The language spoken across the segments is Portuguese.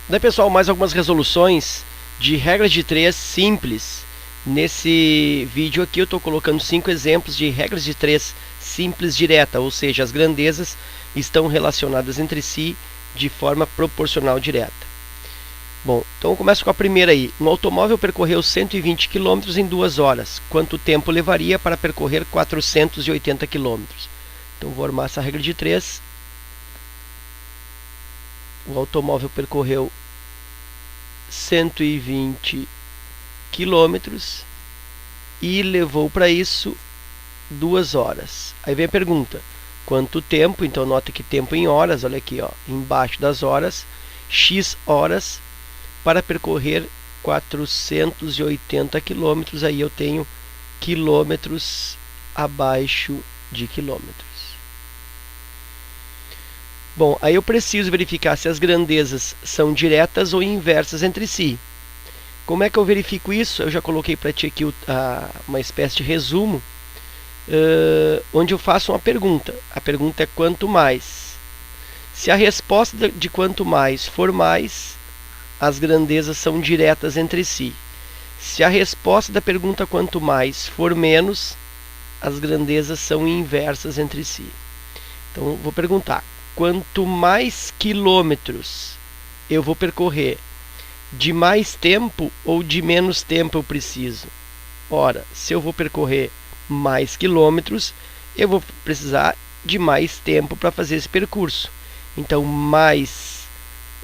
Daí, pessoal, mais algumas resoluções de regras de 3 simples. Nesse vídeo aqui eu estou colocando 5 exemplos de regras de 3 simples direta, ou seja, as grandezas estão relacionadas entre si de forma proporcional direta. Bom, então eu começo com a primeira aí. Um automóvel percorreu 120 km em 2 horas. Quanto tempo levaria para percorrer 480 km? Então vou armar essa regra de 3. O automóvel percorreu 120 quilômetros e levou para isso 2 horas. Aí vem a pergunta: quanto tempo? Então nota que tempo em horas, olha aqui, ó, embaixo das horas, x horas para percorrer 480 quilômetros. Aí eu tenho quilômetros abaixo de quilômetros. Bom, aí eu preciso verificar se as grandezas são diretas ou inversas entre si. Como é que eu verifico isso? Eu já coloquei para ti aqui uma espécie de resumo, onde eu faço uma pergunta. A pergunta é quanto mais. Se a resposta de quanto mais for mais, as grandezas são diretas entre si. Se a resposta da pergunta quanto mais for menos, as grandezas são inversas entre si. Então, vou perguntar: quanto mais quilômetros eu vou percorrer, de mais tempo ou de menos tempo eu preciso? Ora, se eu vou percorrer mais quilômetros, eu vou precisar de mais tempo para fazer esse percurso. Então, mais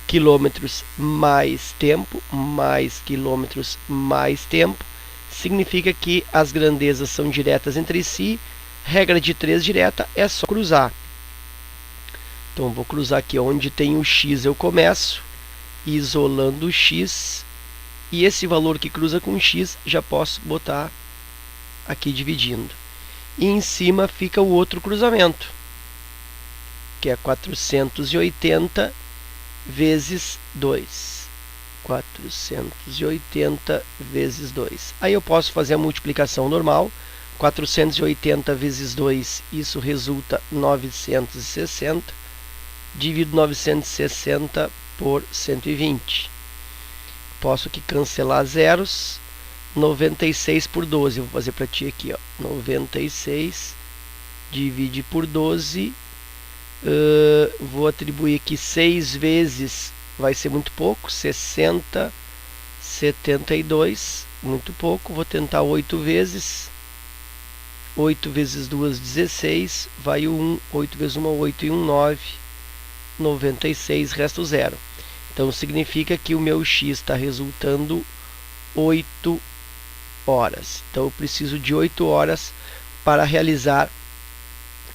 quilômetros mais tempo, mais quilômetros mais tempo, significa que as grandezas são diretas entre si. Regra de 3 direta é só cruzar. Então, vou cruzar aqui onde tem o x, eu começo isolando o x, e esse valor que cruza com x já posso botar aqui dividindo. E em cima fica o outro cruzamento, que é 480 vezes 2. 480 vezes 2. Aí eu posso fazer a multiplicação normal. 480 vezes 2, isso resulta 960. Divido 960 por 120. Posso aqui cancelar zeros. 96 por 12. Eu vou fazer para ti aqui, ó. 96 divide por 12. Vou atribuir aqui 6 vezes. Vai ser muito pouco. 60, 72. Muito pouco. Vou tentar 8 vezes. 8 vezes 2, 16. Vai o 1. 8 vezes 1, 8 e 1, 9. 96, resta o zero. Então significa que o meu x está resultando 8 horas. Então eu preciso de 8 horas para realizar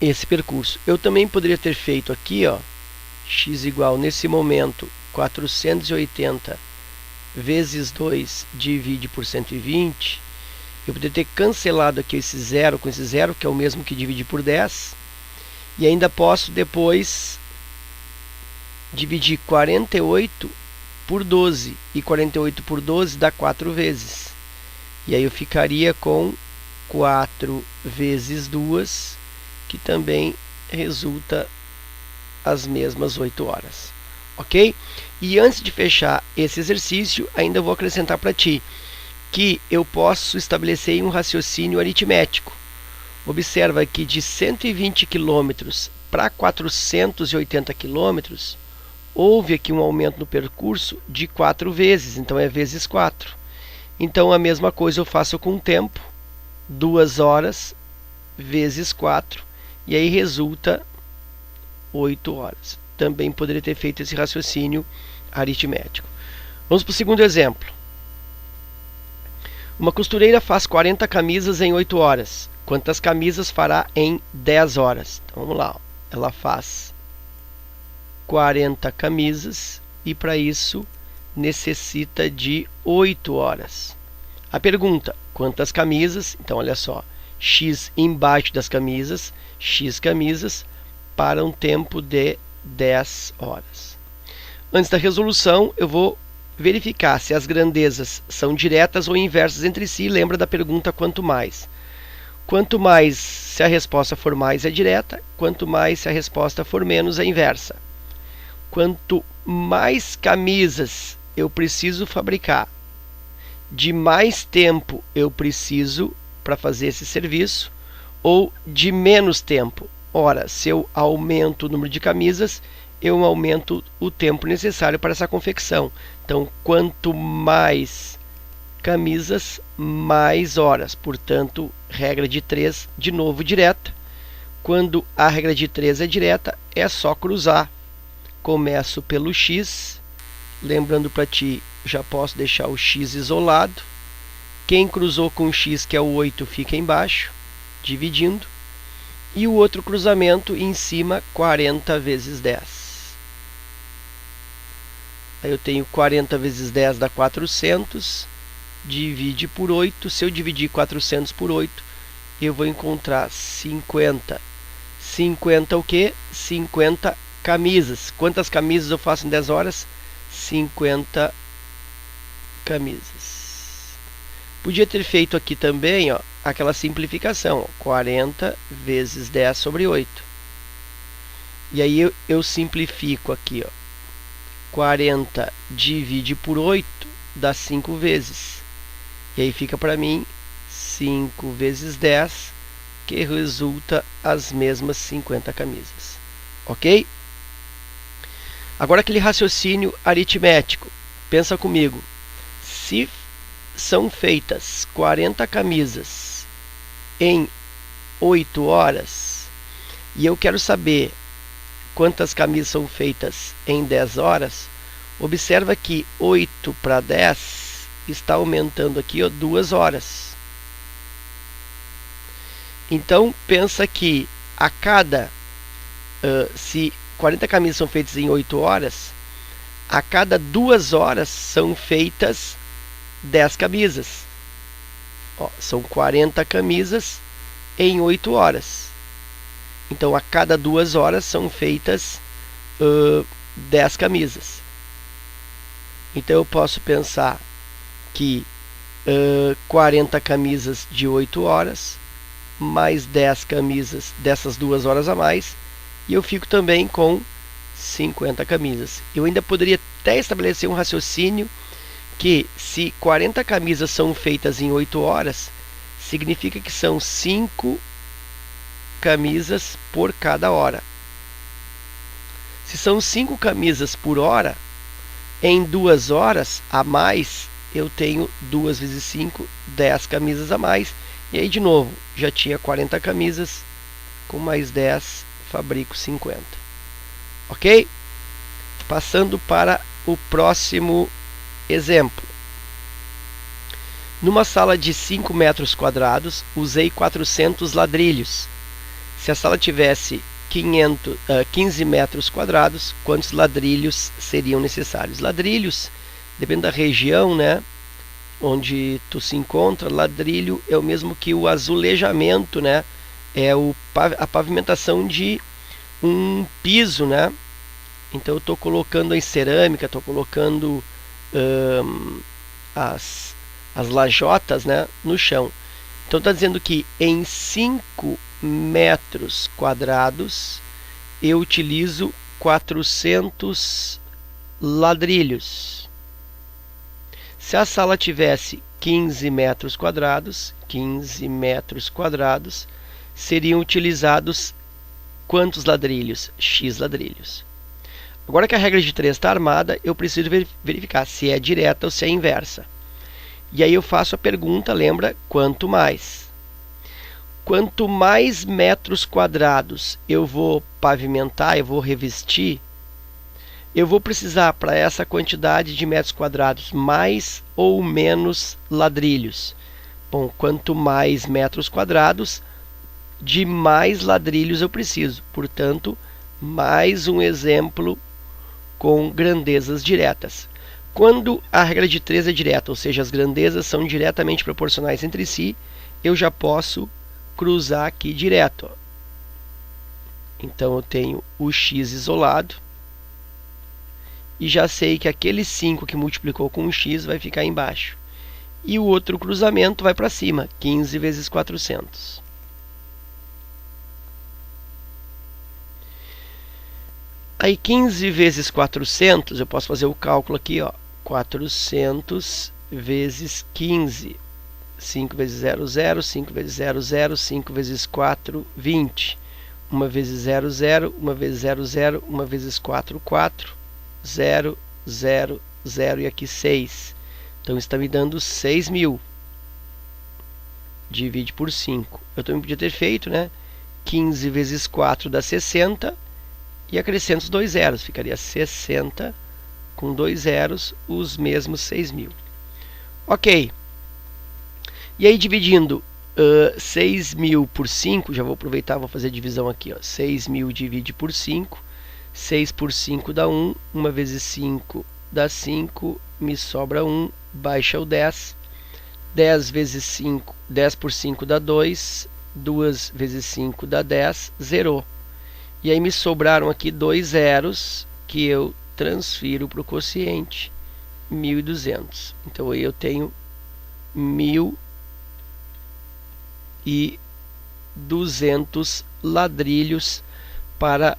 esse percurso. Eu também poderia ter feito aqui, ó, x igual, nesse momento, 480 vezes 2 divide por 120. Eu poderia ter cancelado aqui esse zero com esse zero, que é o mesmo que dividir por 10. E ainda posso depois dividir 48 por 12. E 48 por 12 dá 4 vezes. E aí eu ficaria com 4 vezes 2, que também resulta as mesmas 8 horas. Ok? E antes de fechar esse exercício, ainda vou acrescentar para ti que eu posso estabelecer um raciocínio aritmético. Observa que de 120 km para 480 km, houve aqui um aumento no percurso de 4 vezes, então é vezes 4. Então a mesma coisa eu faço com o tempo, 2 horas vezes 4, e aí resulta 8 horas. Também poderia ter feito esse raciocínio aritmético. Vamos para o segundo exemplo. Uma costureira faz 40 camisas em 8 horas. Quantas camisas fará em 10 horas? Então vamos lá. Ela faz 40 camisas e para isso necessita de 8 horas. A pergunta: quantas camisas? Então olha só, x embaixo das camisas, x camisas para um tempo de 10 horas. Antes da resolução, eu vou verificar se as grandezas são diretas ou inversas entre si. Lembra da pergunta quanto mais. Quanto mais, se a resposta for mais, é direta. Quanto mais, se a resposta for menos, é inversa. Quanto mais camisas eu preciso fabricar, de mais tempo eu preciso para fazer esse serviço, ou de menos tempo. Ora, se eu aumento o número de camisas, eu aumento o tempo necessário para essa confecção. Então, quanto mais camisas, mais horas. Portanto, regra de 3, de novo, direta. Quando a regra de 3 é direta, é só cruzar. Começo pelo x. Lembrando para ti, já posso deixar o x isolado. Quem cruzou com o x, que é o 8, fica embaixo, dividindo. E o outro cruzamento em cima, 40 vezes 10. Aí eu tenho 40 vezes 10 dá 400. Divide por 8. Se eu dividir 400 por 8, eu vou encontrar 50. 50 o quê? 50 camisas. Quantas camisas eu faço em 10 horas? 50 camisas. Podia ter feito aqui também, ó, aquela simplificação, ó, 40 vezes 10 sobre 8. E aí eu simplifico aqui, ó. 40 divide por 8 dá 5 vezes. E aí fica para mim 5 vezes 10, que resulta as mesmas 50 camisas. Ok? Agora aquele raciocínio aritmético. Pensa comigo. Se são feitas 40 camisas em 8 horas e eu quero saber quantas camisas são feitas em 10 horas, observa que 8 para 10 está aumentando aqui, ó, 2 horas. Então, pensa que a cada, se 40 camisas são feitas em 8 horas, a cada 2 horas são feitas 10 camisas. Ó, são 40 camisas em 8 horas. Então, a cada 2 horas são feitas 10 camisas. Então, eu posso pensar que 40 camisas de 8 horas, mais 10 camisas dessas 2 horas a mais, e eu fico também com 50 camisas. Eu ainda poderia até estabelecer um raciocínio que, se 40 camisas são feitas em 8 horas, significa que são 5 camisas por cada hora. Se são 5 camisas por hora, em 2 horas a mais, eu tenho 2 vezes 5, 10 camisas a mais. E aí, de novo, já tinha 40 camisas, com mais 10, fabrico 50. Ok? Passando para o próximo exemplo. Numa sala de 5 metros quadrados, usei 400 ladrilhos. Se a sala tivesse 15 metros quadrados, quantos ladrilhos seriam necessários? Ladrilhos, depende da região, né, onde tu se encontra. Ladrilho é o mesmo que o azulejamento, né? É a pavimentação de um piso, né? Então eu estou colocando em cerâmica, estou colocando as lajotas, né, no chão. Então está dizendo que em 5 metros quadrados eu utilizo 400 ladrilhos. Se a sala tivesse 15 metros quadrados, seriam utilizados quantos ladrilhos? X ladrilhos. Agora que a regra de 3 está armada, eu preciso verificar se é direta ou se é inversa. E aí eu faço a pergunta, lembra? Quanto mais? Quanto mais metros quadrados eu vou pavimentar, eu vou revestir, eu vou precisar, para essa quantidade de metros quadrados, mais ou menos ladrilhos. Bom, quanto mais metros quadrados, de mais ladrilhos eu preciso. Portanto, mais um exemplo com grandezas diretas. Quando a regra de 3 é direta, ou seja, as grandezas são diretamente proporcionais entre si, eu já posso cruzar aqui direto. Ó. Então, eu tenho o x isolado. E já sei que aquele 5 que multiplicou com o x vai ficar embaixo. E o outro cruzamento vai para cima, 15 vezes 400. Aí 15 vezes 400, eu posso fazer o cálculo aqui, ó. 400 vezes 15. 5 vezes 0, 0. 5 vezes 0, 0. 5 vezes 4, 20. 1 vezes 0, 0. 1 vezes 0, 0. 1 vezes 4, 4. 0, 0, 0 e aqui 6. Então está me dando 6.000. Divide por 5. Eu também podia ter feito, né? 15 vezes 4 dá 60. E acrescento os 2 zeros. Ficaria 60 com 2 zeros, os mesmos 6.000. Ok. E aí, dividindo 6.000 por 5, já vou aproveitar, vou fazer a divisão aqui. 6.000 divide por 5. 6 por 5 dá 1. 1 vezes 5 dá 5. Me sobra 1. Baixa o 10. 10 vezes 5, 10 por 5 dá 2. 2 vezes 5 dá 10. Zerou. E aí me sobraram aqui 2 zeros que eu transfiro para o quociente. 1.200. Então aí eu tenho 1.200 ladrilhos para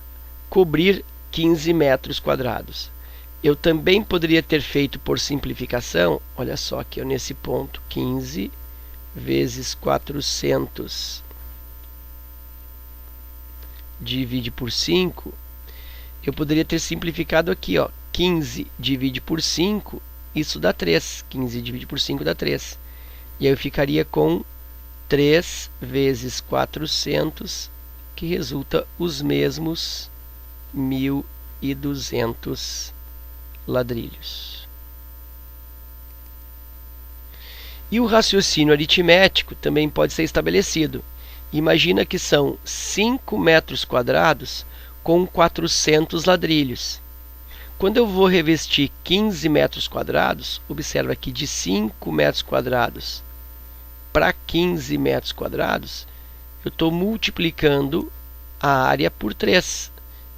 cobrir 15 metros quadrados. Eu também poderia ter feito por simplificação, olha só aqui nesse ponto, 15 vezes 400 divide por 5, eu poderia ter simplificado aqui, ó, 15 divide por 5, isso dá 3, 15 divide por 5 dá 3, e aí eu ficaria com 3 vezes 400, que resulta os mesmos 1.200 ladrilhos. E o raciocínio aritmético também pode ser estabelecido. Imagina que são 5 metros quadrados com 400 ladrilhos. Quando eu vou revestir 15 metros quadrados, observa que de 5 metros quadrados para 15 metros quadrados, eu estou multiplicando a área por 3.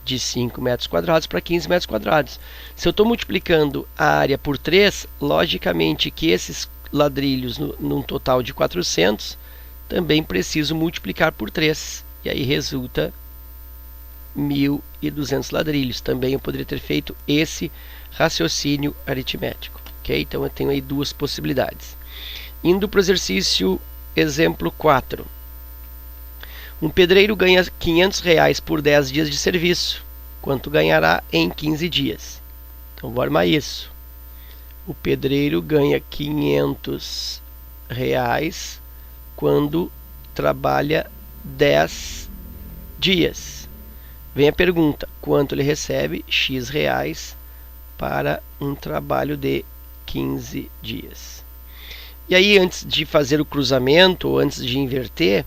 De 5 metros quadrados para 15 metros quadrados. Se eu estou multiplicando a área por 3, logicamente que esses ladrilhos, num total de 400, também preciso multiplicar por 3. E aí resulta 1.200 ladrilhos. Também eu poderia ter feito esse raciocínio aritmético. Okay? Então eu tenho aí duas possibilidades. Indo para o exercício exemplo 4. Um pedreiro ganha R$500 por 10 dias de serviço. Quanto ganhará em 15 dias? Então, vou armar isso. O pedreiro ganha R$500 quando trabalha 10 dias. Vem a pergunta, quanto ele recebe? X reais para um trabalho de 15 dias. E aí, antes de fazer o cruzamento, ou antes de inverter,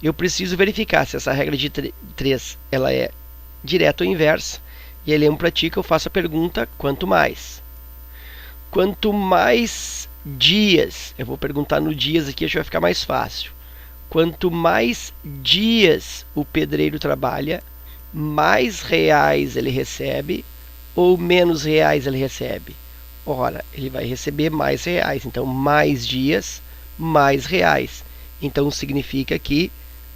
eu preciso verificar se essa regra de 3 ela é direta ou inversa. E aí, lembro para ti que eu faço a pergunta, quanto mais? Quanto mais dias, eu vou perguntar no dias aqui, acho que vai ficar mais fácil. Quanto mais dias o pedreiro trabalha, mais reais ele recebe ou menos reais ele recebe? Ora, ele vai receber mais reais. Então, mais dias, mais reais. Então, significa que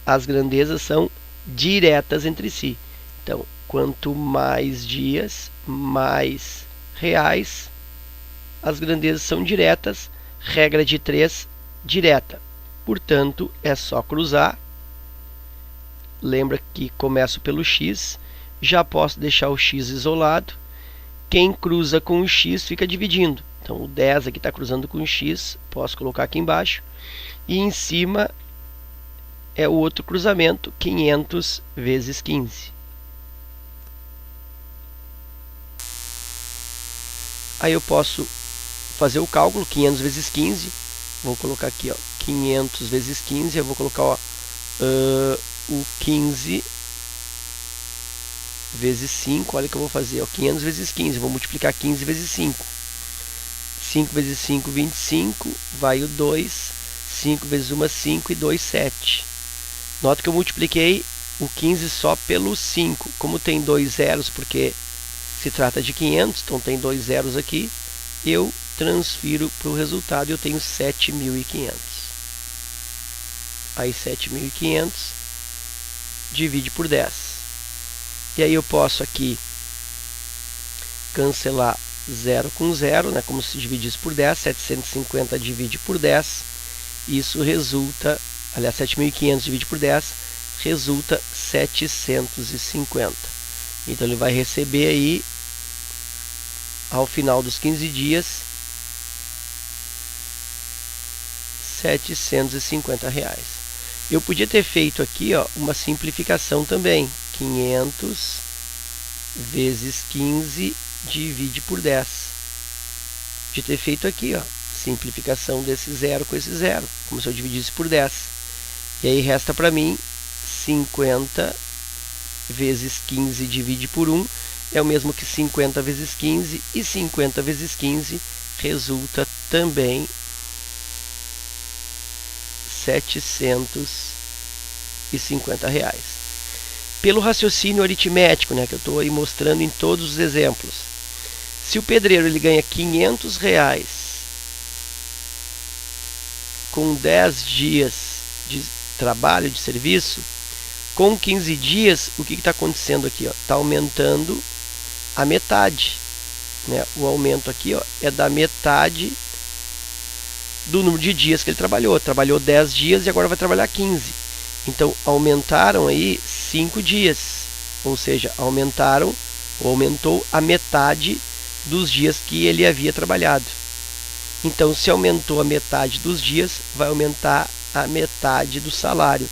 as grandezas são diretas entre si. Então, quanto mais dias, mais reais. As grandezas são diretas. Regra de 3, direta. Portanto, é só cruzar. Lembra que começo pelo x. Já posso deixar o x isolado. Quem cruza com o x fica dividindo. Então, o 10 aqui está cruzando com o x. Posso colocar aqui embaixo. E em cima é o outro cruzamento, 500 vezes 15. Aí eu posso fazer o cálculo, 500 vezes 15. Vou colocar aqui, ó, 500 vezes 15. Eu vou colocar, ó, o 15 vezes 5. Olha o que eu vou fazer, ó, 500 vezes 15. Eu vou multiplicar 15 vezes 5. 5 vezes 5, 25. Vai o 2. 5 vezes 1, 5 e 2, 7. Nota que eu multipliquei o 15 só pelo 5. Como tem 2 zeros, porque se trata de 500, então tem 2 zeros aqui, eu transfiro para o resultado e eu tenho 7.500. Aí 7.500 divide por 10. E aí eu posso aqui cancelar 0 com 0, né? Como se dividisse por 10, 750 divide por 10, isso resulta, aliás, 7.500 divide por 10, resulta 750. Então ele vai receber aí, ao final dos 15 dias, R$750. Eu podia ter feito aqui, ó, uma simplificação também. 500 vezes 15 divide por 10. Podia ter feito aqui, ó, simplificação desse zero com esse zero, como se eu dividisse por 10. E aí resta para mim 50 vezes 15 divide por 1 é o mesmo que 50 vezes 15, e 50 vezes 15 resulta também R$750. Pelo raciocínio aritmético, né, que eu estou aí mostrando em todos os exemplos, se o pedreiro ele ganha R$500 com 10 dias de trabalho, de serviço, com 15 dias, o que está acontecendo aqui? Está aumentando a metade, né? O aumento aqui, ó, é da metade do número de dias que ele trabalhou. Trabalhou 10 dias e agora vai trabalhar 15. Então, aumentaram aí 5 dias. Ou seja, aumentou a metade dos dias que ele havia trabalhado. Então, se aumentou a metade dos dias, vai aumentar a metade do salário.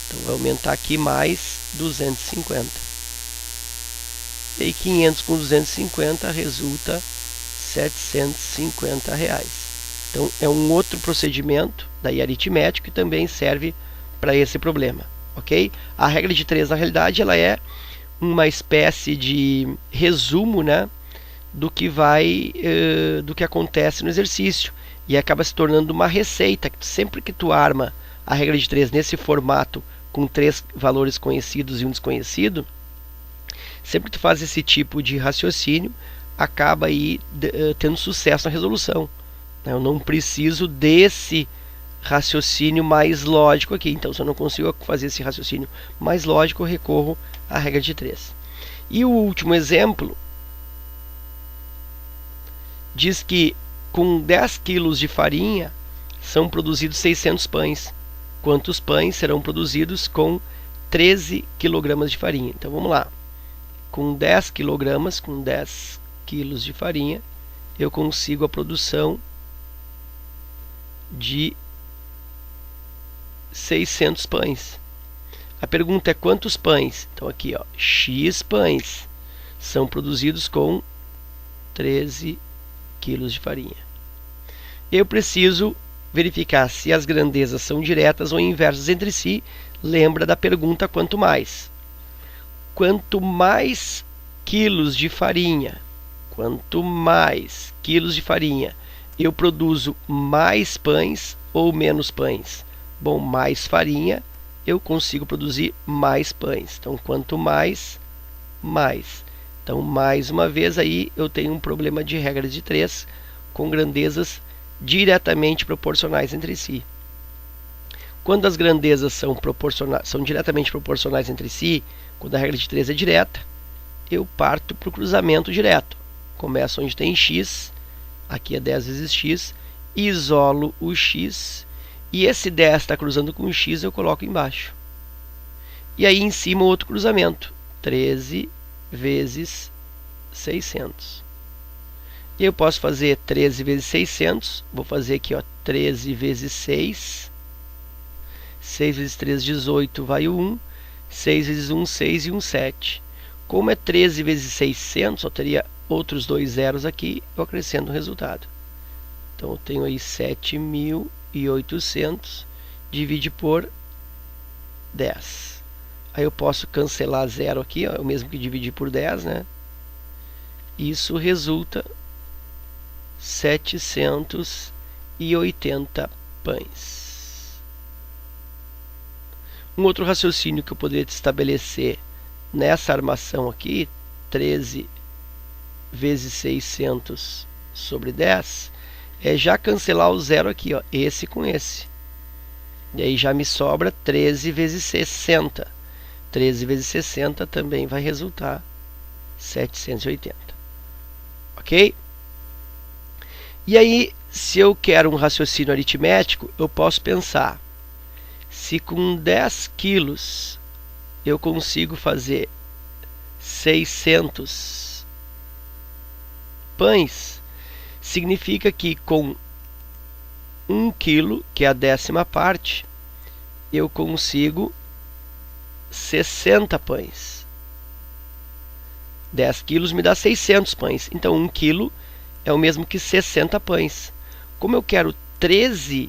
Então, vai aumentar aqui mais 250. E aí, 500 com 250 resulta R$750. Então, é um outro procedimento daí aritmético que também serve para esse problema, ok? A regra de 3, na realidade, ela é uma espécie de resumo, né, do que acontece no exercício, e acaba se tornando uma receita. Sempre que tu arma a regra de 3 nesse formato, com 3 valores conhecidos e um desconhecido, sempre que tu faz esse tipo de raciocínio, acaba aí tendo sucesso na resolução. Eu não preciso desse raciocínio mais lógico aqui. Então, se eu não consigo fazer esse raciocínio mais lógico, eu recorro à regra de 3. E o último exemplo diz que com 10 kg de farinha são produzidos 600 pães. Quantos pães serão produzidos com 13 kg de farinha? Então, vamos lá. Com 10 kg de farinha, eu consigo a produção de 600 pães. A pergunta é quantos pães? Então aqui, ó, X pães são produzidos com 13 kg de farinha. Eu preciso verificar se as grandezas são diretas ou inversas entre si. Lembra da pergunta quanto mais. Quanto mais quilos de farinha, eu produzo mais pães ou menos pães? Bom, mais farinha, eu consigo produzir mais pães. Então, quanto mais, mais. Então, mais uma vez aí, eu tenho um problema de regra de 3 com grandezas diretamente proporcionais entre si. Quando as grandezas são diretamente proporcionais entre si, quando a regra de 3 é direta, eu parto para o cruzamento direto. Começo onde tem x, aqui é 10 vezes x, isolo o x, e esse 10 está cruzando com o x, eu coloco embaixo. E aí em cima outro cruzamento, 13 vezes 600. E eu posso fazer 13 vezes 600, vou fazer aqui, ó, 13 vezes 6, 6 vezes 3, 18, vai o 1, 6 vezes 1, 6 e 1, 7. Como é 13 vezes 600, eu teria outros 2 zeros aqui, eu acrescento o resultado. Então, eu tenho aí 7.800, divide por 10. Aí eu posso cancelar 0 aqui, ó, é o mesmo que dividir por 10, né? Isso resulta 780 pães. Um outro raciocínio que eu poderia estabelecer nessa armação aqui, 13 vezes 600 sobre 10, é já cancelar o zero aqui, ó, esse com esse. E aí já me sobra 13 vezes 60. 13 vezes 60 também vai resultar 780. ok? E aí, se eu quero um raciocínio aritmético, eu posso pensar, se com 10 quilos eu consigo fazer 600 pães, significa que com 1 quilo, que é a 10ª parte, eu consigo 60 pães. 10 quilos me dá 600 pães. Então, 1 quilo é o mesmo que 60 pães. Como eu quero 13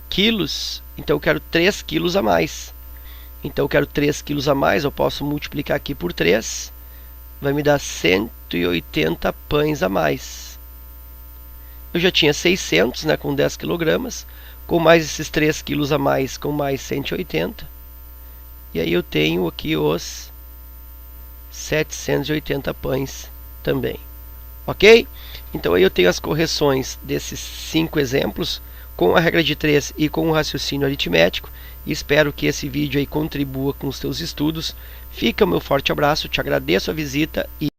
quilos, então eu quero 3 quilos a mais. Então, eu quero 3 quilos a mais, eu posso multiplicar aqui por 3. Vai me dar 180 pães a mais. Eu já tinha 600, né, com 10 quilogramas. Com mais esses 3 quilos a mais, com mais 180. E aí eu tenho aqui os 780 pães também. Ok? Então aí eu tenho as correções desses 5 exemplos com a regra de 3 e com o raciocínio aritmético. E espero que esse vídeo aí contribua com os teus estudos. Fica o meu forte abraço, te agradeço a visita e